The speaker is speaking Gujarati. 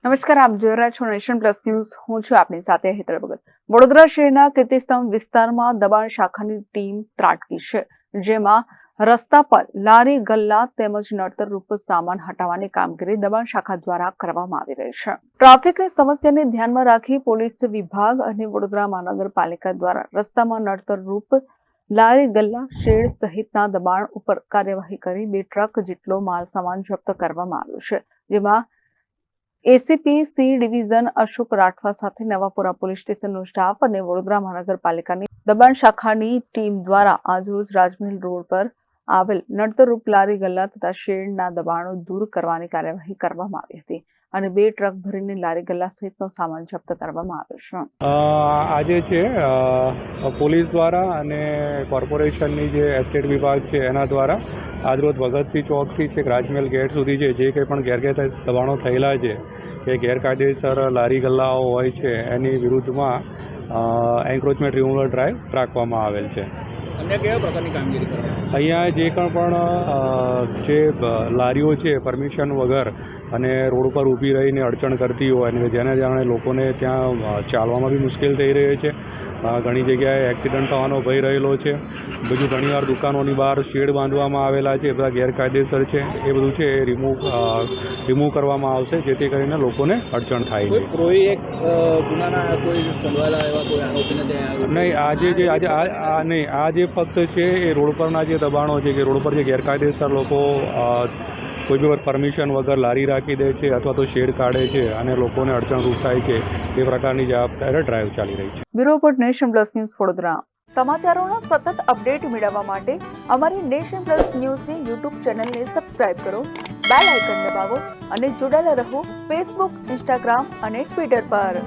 નમસ્કાર, આપ જોઈ રહ્યા છો નેશન પ્લસ ન્યૂઝ. હું છું આપની સાથે હેતલ ભગત. વડોદરા શહેરના કીર્તિસ્તંભ વિસ્તારમાં દબાણ શાખાની ટીમ ત્રાટકી છે, જેમાં રસ્તા પર લારી ગલ્લા તેમજ નડતરરૂપ સામાન હટાવવાની કામગીરી દબાણ શાખા દ્વારા કરવામાં આવી રહી છે. ટ્રાફિકની સમસ્યાને ધ્યાનમાં રાખી પોલીસ વિભાગ અને વડોદરા મહાનગરપાલિકા દ્વારા રસ્તામાં નડતરરૂપ લારી ગલ્લા શેડ સહિતના દબાણ ઉપર કાર્યવાહી કરી 2 ટ્રક જેટલો માલ સામાન જપ્ત કરવામાં આવ્યો છે, જેમાં ACP C division Ashok Rathwa સાથે નવાપુરા પોલીસ સ્ટેશનનો સ્ટાફ અને વડોદરા મહાનગરપાલિકાની દબાણ શાખાની ટીમ દ્વારા આજરોજ રાજમહેલ રોડ પર આવેલ નડતરરૂપ લારી ગલ્લા તથા શેડના દબાણો દૂર કરવાની કાર્યવાહી કરવામાં આવી હતી અને 2 ટ્રક ભરીને લારી ગલ્લા સહિતનો સામાન જપ્ત કરવામાં આવ્યો છે. આજે છે પોલીસ દ્વારા અને કોર્પોરેશનની જે એસ્ટેટ વિભાગ છે એના દ્વારા આજરોજ ભગતસિંહ ચોકથી છેક રાજમહેલ ગેટ સુધી જે કંઈ પણ ગેરકાયદેસર દબાણો થયેલા છે કે ગેરકાયદેસર લારી ગલ્લાઓ હોય છે એની વિરુદ્ધમાં એન્ક્રોચમેન્ટ રિમૂવલ ડ્રાઈવ રાખવામાં આવેલ છે. અન્ય કયા પ્રકારની કામગીરી કરવામાં અહીંયા જે પણ જે લારીઓ છે પરમિશન વગર અને રોડ ઉપર ઊભી રહીને અડચણ કરતી હોય અને જેના કારણે લોકોને ત્યાં ચાલવામાં બી મુશ્કેલ થઈ રહી છે. ઘણી જગ્યાએ એક્સિડન્ટ થવાનો ભય રહેલો છે. બીજું ઘણીવાર દુકાનોની બહાર શેડ બાંધવામાં આવેલા છે, બધા ગેરકાયદેસર છે. એ બધું છે એ રિમૂવ કરવામાં આવશે, જેથી કરીને લોકોને અડચણ થાય નહીં. કોઈ એક ગુનાના કોઈ સંડવાયેલા એવા કોઈ આરોપીને ત્યાં નહીં, આજે ફક્ત છે એ રોડ પરના જે દબાણો છે કે રોડ પર જે ગેરકાયદેસર લોકો કોઈ બી પરમિશન વગર લારી રાખી દે છે અથવા તો શેડ કાઢે છે અને લોકોને અડચણરૂપ થાય છે, એ પ્રકારની જવાબદાર ડ્રાઈવ ચાલી રહી છે. Bureau report, Nation plus news, Vadodara. સમાચારોના સતત અપડેટ મેળવવા માટે અમારી નેશન પ્લસ ન્યૂઝની યુટ્યુબ ચેનલને સબસ્ક્રાઇબ કરો, બેલ આઇકન દબાવો અને જોડાયેલા રહો ફેસબુક, ઇન્સ્ટાગ્રામ અને ટ્વિટર પર.